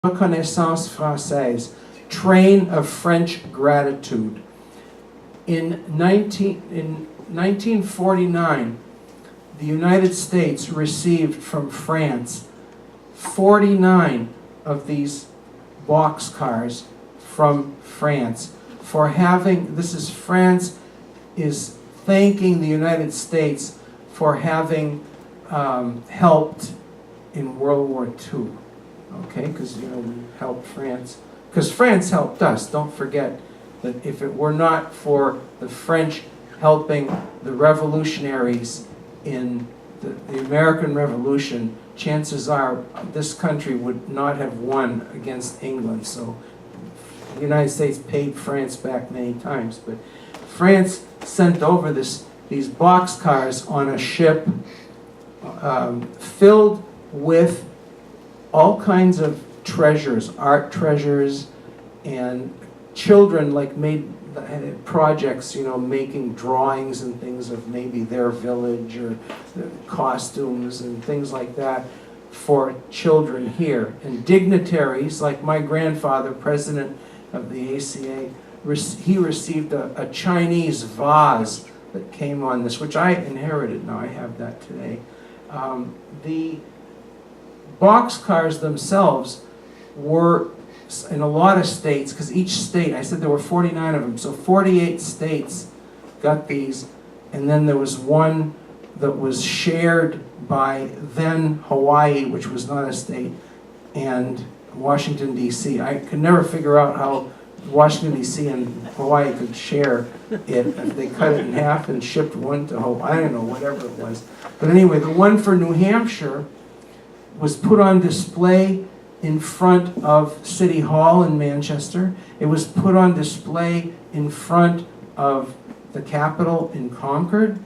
Reconnaissance Française, Train of French Gratitude. In 1949, the United States received from France 49 of these boxcars from France for having, France is thanking the United States for having helped in World War II. Okay, because we helped France. Because France helped us. Don't forget that if it were not for the French helping the revolutionaries in the American Revolution, chances are this country would not have won against England. So the United States paid France back many times. But France sent over these boxcars on a ship filled with all kinds of treasures, art treasures, and children made projects, making drawings and things of maybe their village or costumes and things like that for children here. And dignitaries like my grandfather, president of the ACA, he received a Chinese vase that came on this, which I inherited. Now I have that today. The boxcars themselves were in a lot of states, because each state, I said there were 49 of them, so 48 states got these, and then there was one that was shared by then Hawaii, which was not a state, and Washington, D.C. I could never figure out how Washington, D.C. and Hawaii could share it. If they cut it in half and shipped one to Hawaii, I don't know, whatever it was. But anyway, the one for New Hampshire was put on display in front of City Hall in Manchester. It was put on display in front of the Capitol in Concord.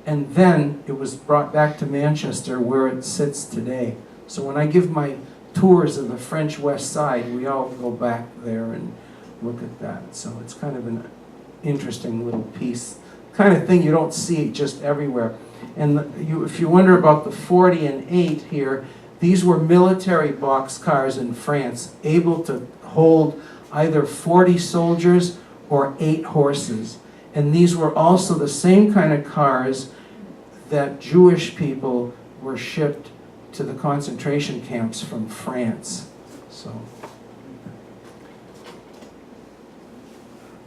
And then it was brought back to Manchester where it sits today. So when I give my tours of the French West Side, we all go back there and look at that. So it's kind of an interesting little piece, kind of thing you don't see just everywhere. And if you wonder about the 40 and 8 here, these were military boxcars in France, able to hold either 40 soldiers or 8 horses. And these were also the same kind of cars that Jewish people were shipped to the concentration camps from France. So,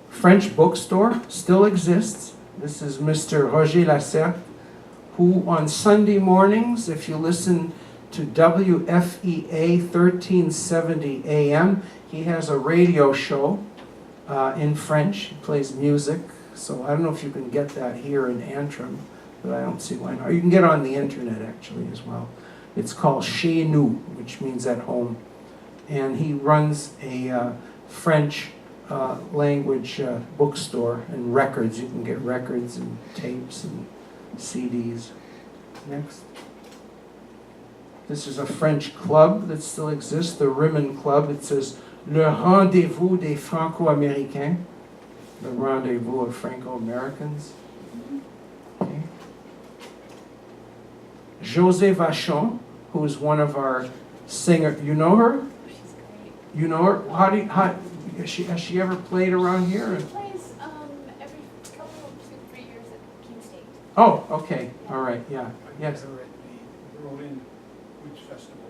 French bookstore still exists. This is Mr. Roger Lasserre, who on Sunday mornings, if you listen to WFEA 1370 AM, he has a radio show in French. He plays music. So I don't know if you can get that here in Antrim, but I don't see why not. You can get it on the internet actually as well. It's called Chez Nous, which means at home. And he runs a French language bookstore and records. You can get records and tapes and CDs. Next. This is a French club that still exists, the Rimmon Club. It says, Le Rendez-vous des Franco-Americains, the rendezvous of Franco-Americans. Okay. José Vachon, who is one of our singers. You know her? She's great. You know her? Has she ever played around here? She plays every couple of 2-3 years at King State. Oh, okay. All right. Yeah. Yes.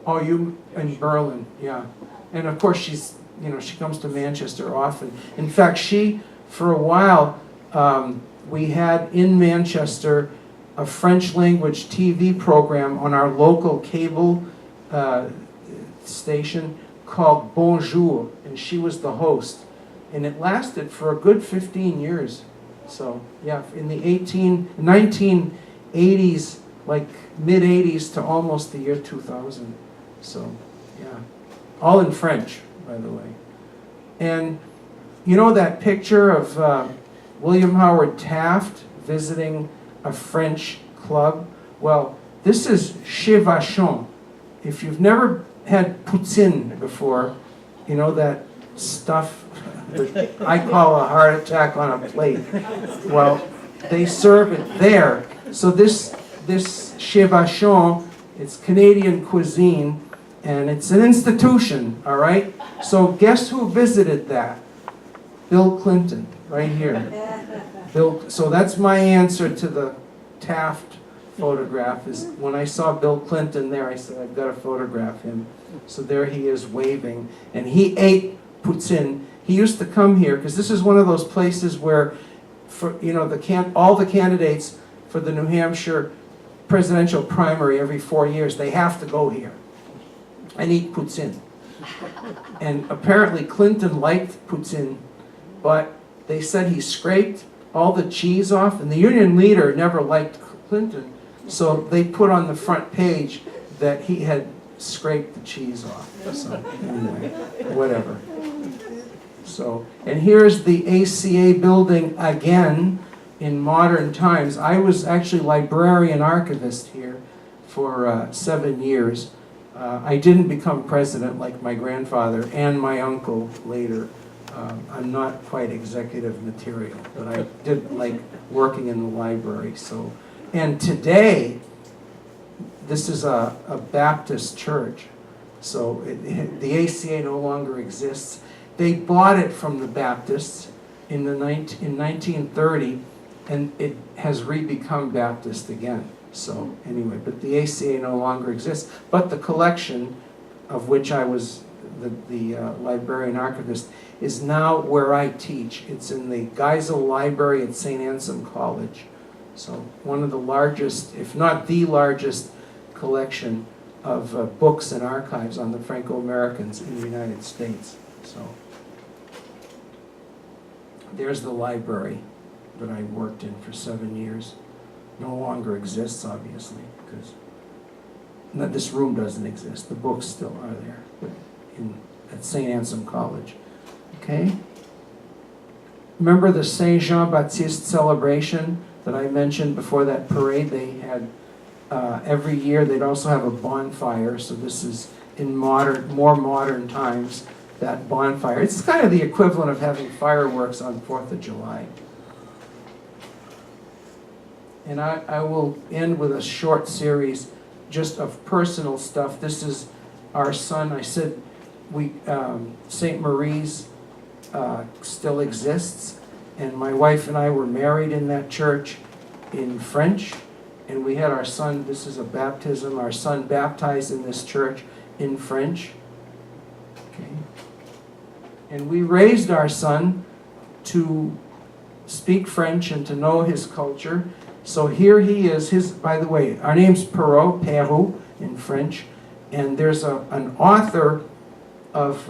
Oh, you in Berlin, yeah. And of course she's, she comes to Manchester often. In fact, for a while, we had in Manchester a French language TV program on our local cable station called Bonjour, and she was the host. And it lasted for a good 15 years. So, yeah, in the 1980s, like mid-80s to almost the year 2000. So, yeah, all in French, by the way. And you know that picture of William Howard Taft visiting a French club? Well, this is Chez Vachon. If you've never had poutine before, that stuff that I call a heart attack on a plate. Well, they serve it there. So this Chez Vachon, it's Canadian cuisine, And it's an institution, all right? So guess who visited that? Bill Clinton, right here. So that's my answer to the Taft photograph, is when I saw Bill Clinton there, I said, I've got to photograph him. So there he is waving. And he ate poutine. He used to come here, because this is one of those places where, for all the candidates for the New Hampshire presidential primary every 4 years, they have to go here and eat poutine. And apparently Clinton liked poutine, but they said he scraped all the cheese off, and the Union leader never liked Clinton, so they put on the front page that he had scraped the cheese off. So anyway, whatever. So, and here's the ACA building again in modern times. I was actually librarian archivist here for 7 years. I didn't become president like my grandfather and my uncle later. I'm not quite executive material, but I did like working in the library. So, and today, this is a Baptist church. So the ACA no longer exists. They bought it from the Baptists in 1930, and it has re-become Baptist again. So anyway, but the ACA no longer exists. But the collection, of which I was the librarian archivist, is now where I teach. It's in the Geisel Library at St. Anselm College. So one of the largest, if not the largest, collection of books and archives on the Franco-Americans in the United States. So there's the library that I worked in for 7 years. No longer exists, obviously, because this room doesn't exist. The books still are there, but at St. Anselm College. Okay? Remember the Saint Jean-Baptiste celebration that I mentioned before that parade? They had every year. They'd also have a bonfire. So this is in more modern times. That bonfire. It's kind of the equivalent of having fireworks on 4th of July. And I will end with a short series just of personal stuff. This is our son. I said St. Marie's still exists, and my wife and I were married in that church in French, and we had our son, this is a baptism, our son baptized in this church in French. Okay. And we raised our son to speak French and to know his culture. So here he is. By the way, our name's Perreault in French, and there's an author of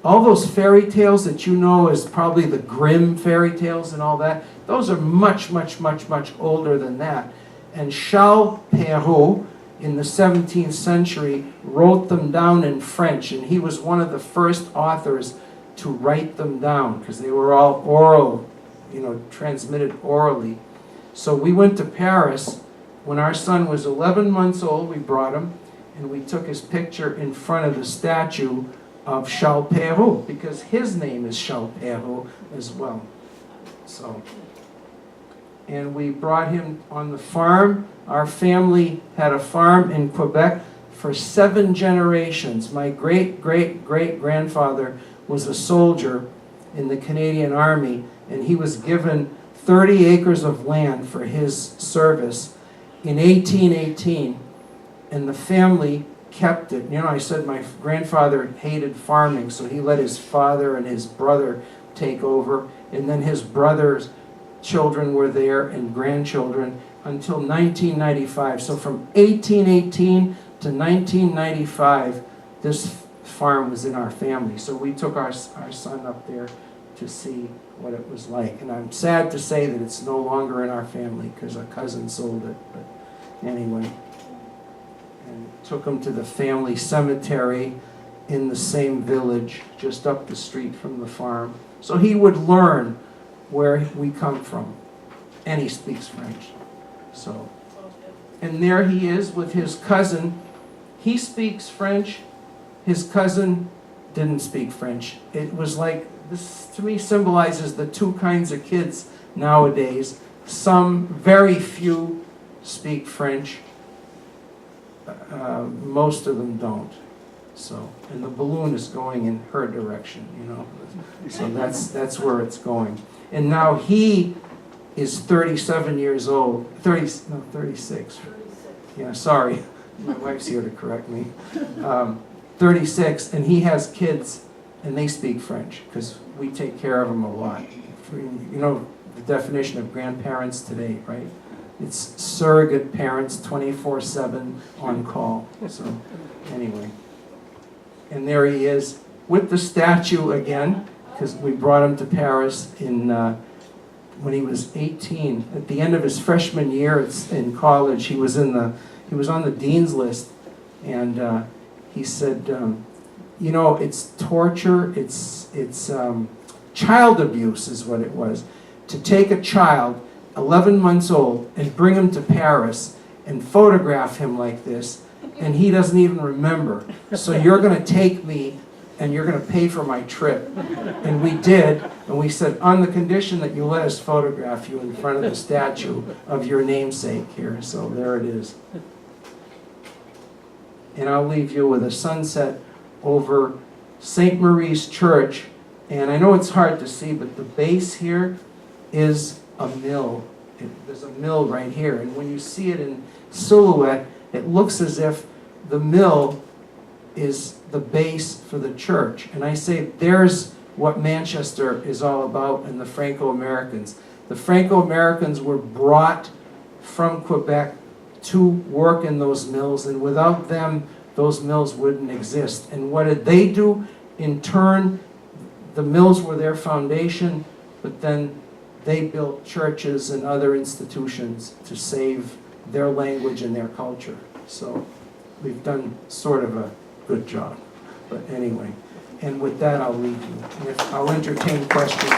all those fairy tales that you know as probably the Grimm fairy tales and all that. Those are much, much, much, much older than that. And Charles Perreault, in the 17th century, wrote them down in French, and he was one of the first authors to write them down, because they were all oral, transmitted orally. So we went to Paris. When our son was 11 months old, we brought him, and we took his picture in front of the statue of Charles Perreault, because his name is Charles Perreault as well. So, and we brought him on the farm. Our family had a farm in Quebec for 7 generations. My great-great-great-grandfather was a soldier in the Canadian Army, and he was given 30 acres of land for his service in 1818, and the family kept it. I said my grandfather hated farming, so he let his father and his brother take over, and then his brother's children were there and grandchildren until 1995. So from 1818 to 1995, this farm was in our family. So we took our son up there to see what it was like. And I'm sad to say that it's no longer in our family because a cousin sold it. But anyway, and took him to the family cemetery in the same village, just up the street from the farm. So he would learn where we come from. And he speaks French. So, and there he is with his cousin. He speaks French. His cousin didn't speak French. It was like, this to me symbolizes the two kinds of kids nowadays. Some, very few, speak French. Most of them don't. So, and the balloon is going in her direction, you know. So that's where it's going. And now he is 37 years old, 36. Yeah, sorry, my wife's here to correct me. 36, and he has kids, and they speak French, because we take care of them a lot. You know the definition of grandparents today, right? It's surrogate parents, 24/7 on call. So, anyway. And there he is with the statue again, because we brought him to Paris when he was 18. At the end of his freshman year in college, he was on the dean's list, and he said, you know, it's torture, it's child abuse is what it was, to take a child 11 months old and bring him to Paris and photograph him like this, and he doesn't even remember. So you're going to take me and you're going to pay for my trip. And we did, and we said, on the condition that you let us photograph you in front of the statue of your namesake here. So there it is. And I'll leave you with a sunset over St. Marie's Church. And I know it's hard to see, but the base here is a mill. There's a mill right here. And when you see it in silhouette, it looks as if the mill is the base for the church. And I say, there's what Manchester is all about and the Franco-Americans. The Franco-Americans were brought from Quebec to work in those mills, and without them, those mills wouldn't exist. And what did they do? In turn, the mills were their foundation, but then they built churches and other institutions to save their language and their culture. So we've done sort of a good job. But anyway, and with that, I'll leave you. And I'll entertain questions. I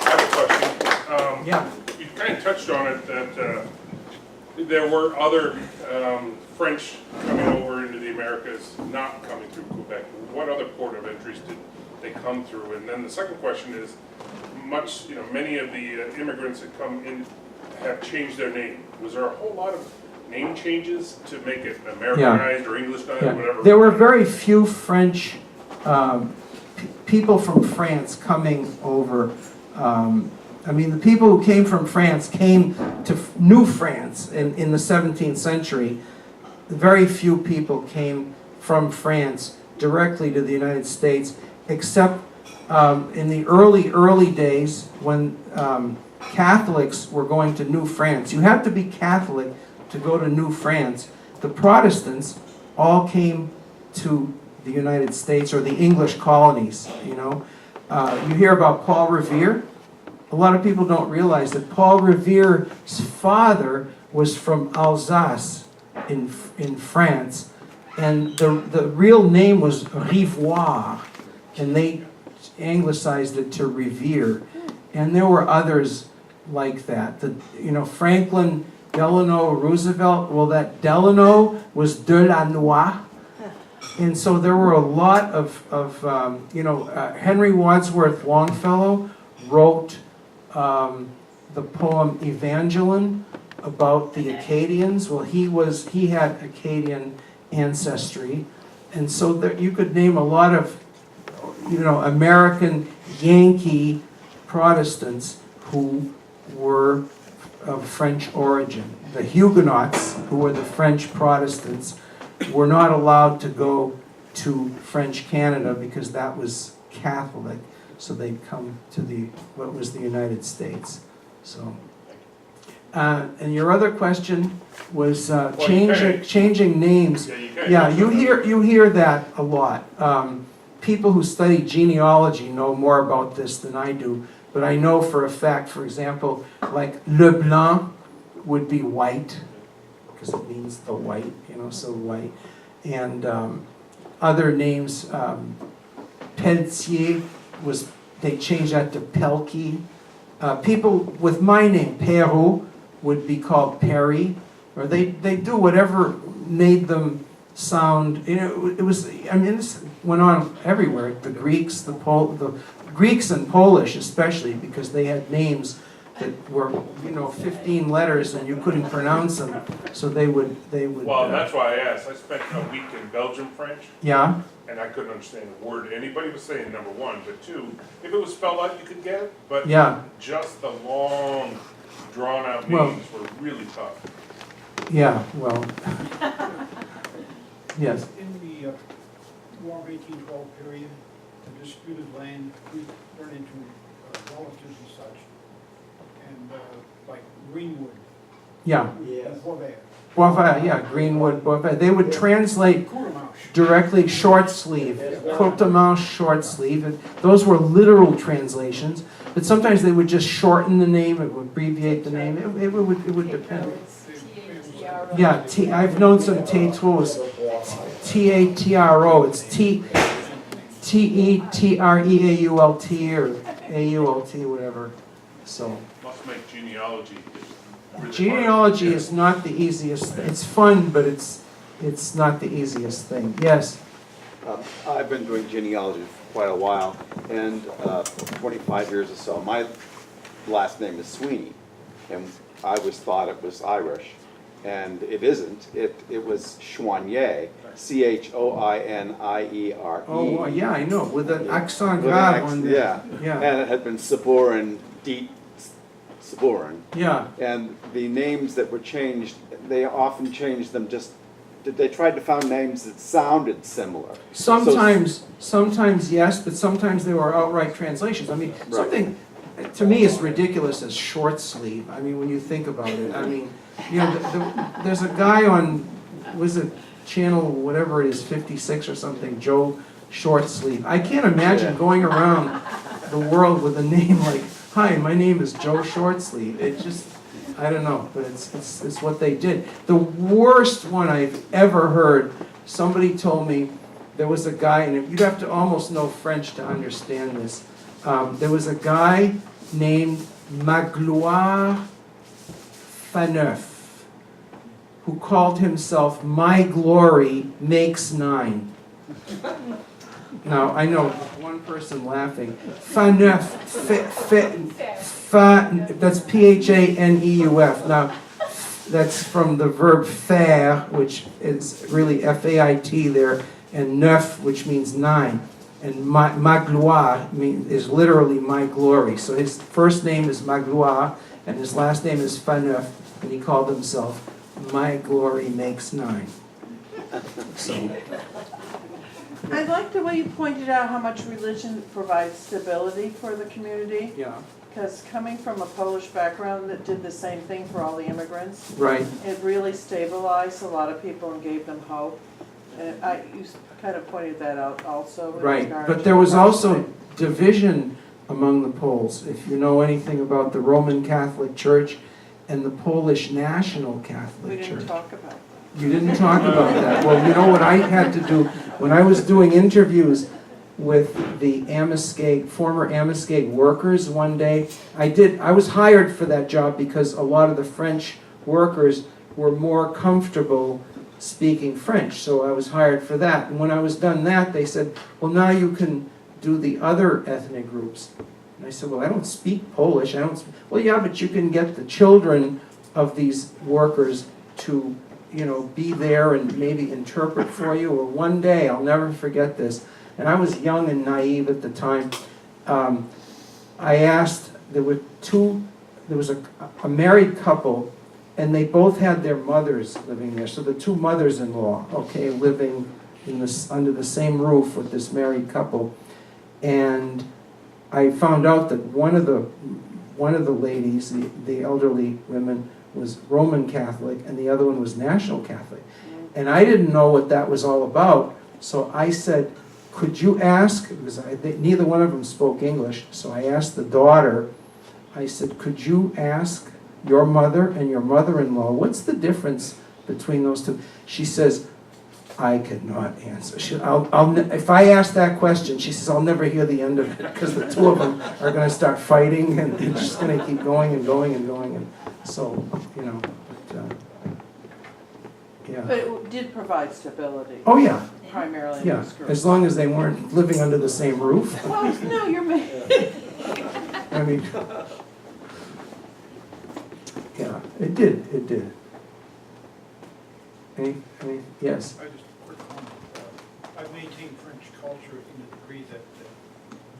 have a question. Yeah. You kind of touched on it, that there were other French coming over into the Americas, not coming through Quebec. What other port of entries did they come through? And then the second question is, many of the immigrants that come in have changed their name. Was there a whole lot of name changes to make it Americanized or Englishnized or whatever? There were very few French people from France coming over. I mean, the people who came from France came to New France in the 17th century. Very few people came from France directly to the United States, except in the early days when Catholics were going to New France. You had to be Catholic to go to New France. The Protestants all came to the United States, or the English colonies, you know. You hear about Paul Revere. A lot of people don't realize that Paul Revere's father was from Alsace in France, and the real name was Rivoire, and they anglicized it to Revere. And there were others like that. Franklin Delano Roosevelt, well, that Delano was Delanois. And so there were a lot of Henry Wadsworth Longfellow wrote the poem Evangeline about the Acadians. Well, he had Acadian ancestry. And so that you could name a lot of, American Yankee Protestants who were of French origin. The Huguenots, who were the French Protestants, were not allowed to go to French Canada because that was Catholic. So they'd come to what was the United States. So, and your other question was changing names. Yeah, you hear that a lot. People who study genealogy know more about this than I do. But I know for a fact, for example, like Leblanc would be white, because it means the white, so white. And other names, Pelletier they changed that to Pelkey. People with my name, Perreault, would be called Perry, or they do whatever made them sound. This went on everywhere. The Greeks, the Greeks and Polish especially, because they had names that were, 15 letters and you couldn't pronounce them, so they would. Well, that's why I asked. I spent a week in Belgium French, Yeah, and I couldn't understand a word anybody was saying, number one. But two, if it was spelled out, you could get it. But yeah, just the long, drawn-out Well- names were really tough. yeah, well, yes, In the War of 1812 period, the disputed land, we run into relatives and such, and like Greenwood. yeah. And Beauvais. Boivin, yeah, Greenwood, Boivin. They would translate Courtemanche. directly short sleeve, courte de manche, short sleeve. And those were literal translations, but sometimes they would just shorten the name, it would abbreviate the name, it would depend. T-A-T-R-O. Yeah, I've known some Tétros, T-A-T-R-O, it's T-E-T-R-E-A-U-L-T or A-U-L-T, whatever, so. Must make genealogy really Genealogy hard. is not the easiest, it's fun, but it's not the easiest thing, yes. I've been doing genealogy for quite a while, and 25 years or so. My last name is Sweeney, and I always thought it was Irish, and it isn't. It was Chouanier, Choiniere. Oh, well, yeah, I know, with an accent With an grave accent, on the. yeah. Yeah, And it had been Sabourin, Diet Sabourin. yeah, And the names that were changed, they often changed them just, they tried to find names that sounded similar. sometimes yes, but sometimes they were outright translations. I mean, Right. something, to me, as ridiculous as short sleeve, I mean, when you think about it, I mean, there's a guy on, was it channel, whatever it is, 56 or something, Joe Short Sleeve. I can't imagine Yeah. going around the world with a name like, hi, my name is Joe Short Sleeve. It just, I don't know, but it's what they did. The worst one I've ever heard, somebody told me, there was a guy, and you'd have to almost know French to understand this. There was a guy named Magloire Faneuf, who called himself My Glory Makes Nine. Now, I know one person laughing. Faneuf, that's P-H-A-N-E-U-F. Now, that's from the verb faire, which is really F-A-I-T there, and neuf, which means nine. And ma gloire is literally my glory. So his first name is Magloire, and his last name is Faneuf, and he called himself My Glory Makes Nine. So, I like the way you pointed out how much religion provides stability for the community, yeah, because coming from a Polish background that did the same thing for all the immigrants, right. it really stabilized a lot of people and gave them hope. And you kind of pointed that out also. in Right, regard but to there was the also conflict. division among the Poles. If you know anything about the Roman Catholic Church and the Polish National We Catholic didn't Church. talk about that. You didn't talk about that. Well, you know what I had to do, when I was doing interviews with the former Amoskeag workers one day, I was hired for that job because a lot of the French workers were more comfortable speaking French, so I was hired for that. And when I was done that, they said, well, now you can do the other ethnic groups. And I said, well, I don't speak Polish. Well, yeah, but you can get the children of these workers to, be there and maybe interpret for you. Or one day, I'll never forget this, and I was young and naive at the time. I asked, there was a married couple, and they both had their mothers living there. So the two mothers-in-law, living under the same roof with this married couple. And I found out that one of the ladies, the elderly women, was Roman Catholic, and the other one was National Catholic. And I didn't know what that was all about. So I said, could you ask, because neither one of them spoke English, so I asked the daughter, I said, could you ask your mother and your mother-in-law, what's the difference between those two? She says, I could not answer. If I ask that question, she says, I'll never hear the end of it, because the two of them are going to start fighting, and they're just going to keep going and going and going. And so, yeah. But it did provide stability. Oh, yeah, Primarily in yeah, those groups. as long as they weren't living under the same roof. Well, no, you're making. I mean, It did, it did. Yes, I just, quick comment. I've maintained French culture in the degree that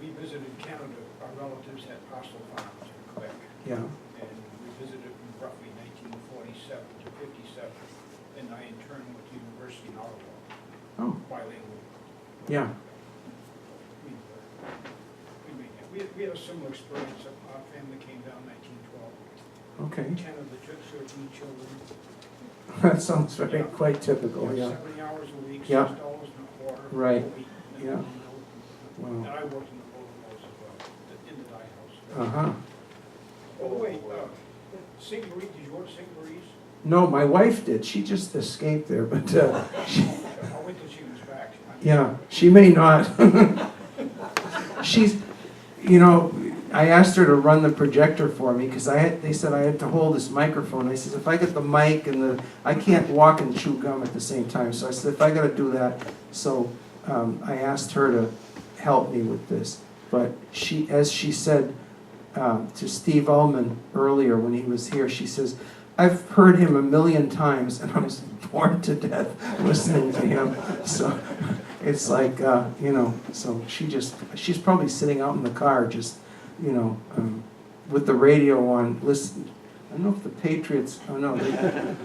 we visited Canada, our relatives had parcel farms in Quebec, yeah, and we visited in roughly 1947 to 57, and I in turn went to university in Ottawa, oh, bilingual. yeah, We had a similar experience. Our family came down 1912. okay. 10 of the 13 children. That sounds very, Yeah. quite typical, yeah. 70 hours a week, Yeah. $6.25. Right. a week, and Yeah. then And Wow, I worked in the photo mills as well, in the dye house. uh-huh. Oh, wait, St. Marie, did you go to St. Marie's? No, my wife did, she just escaped there, but, she, I went till she was back. yeah, she may not. She's, you know, I asked her to run the projector for me, because they said I had to hold this microphone. I said, if I get the mic and I can't walk and chew gum at the same time, so I said, if I gotta do that, so, I asked her to help me with this. But she, as she said, to Steve Ullman earlier when he was here, she says, I've heard him 1,000,000 times, and I was bored to death listening to him. So it's like, you know, so she's probably sitting out in the car just, you know, with the radio on, listen. I don't know if the Patriots, oh no,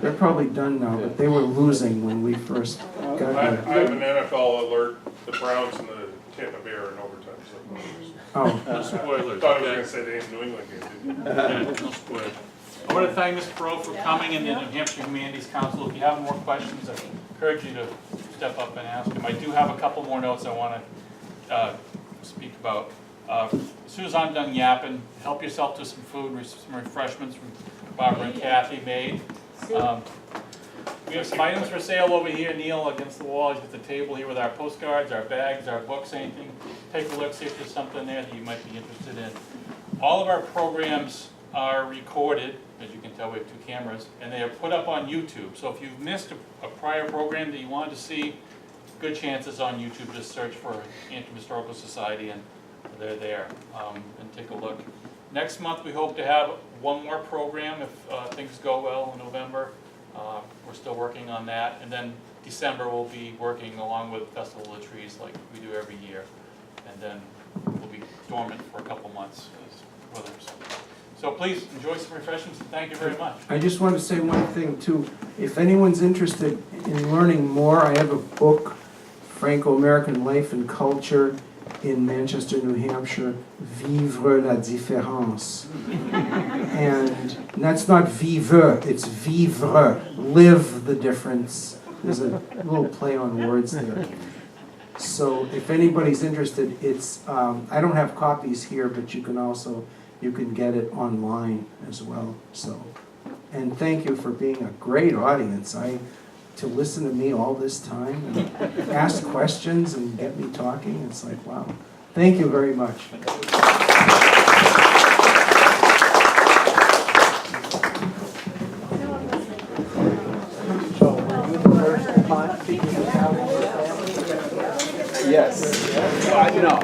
they're probably done now, but they were losing when we first got I here. have an NFL alert, the Browns and the Tampa Bay are in overtime, so. Oh, No spoilers, Thought I was okay? gonna say the New England game, Yeah, no spoilers. I want to thank Mr. Perreault for coming and the New Hampshire Humanities Council. If you have more questions, I encourage you to step up and ask them. I do have a couple more notes I want to speak about. As soon as I'm done yapping, help yourself to some food, some refreshments from Barbara and Kathy made. We have some items for sale over here, Neil, against the wall. He's at the table here with our postcards, our bags, our books, anything. Take a look, see if there's something there that you might be interested in. All of our programs are recorded, as you can tell we have 2 cameras, and they are put up on YouTube. So if you've missed a prior program that you wanted to see, good chances on YouTube. Just search for Antrim Historical Society and they're there, and take a look. Next month we hope to have one more program if things go well in November. We're still working on that, and then December we'll be working along with Festival of the Trees like we do every year, and then we'll be dormant for a couple months as others. So please enjoy some refreshments, and thank you very much. I just want to say one thing too. If anyone's interested in learning more, I have a book, Franco-American Life and Culture in Manchester, New Hampshire, Vivre la différence. And that's not vivre, it's vivre, live the difference. There's a little play on words there. So if anybody's interested, it's, I don't have copies here, but you can get it online as well, so. And thank you for being a great audience. To listen to me all this time and ask questions and get me talking, it's like, wow. Thank you very much. Yes. No.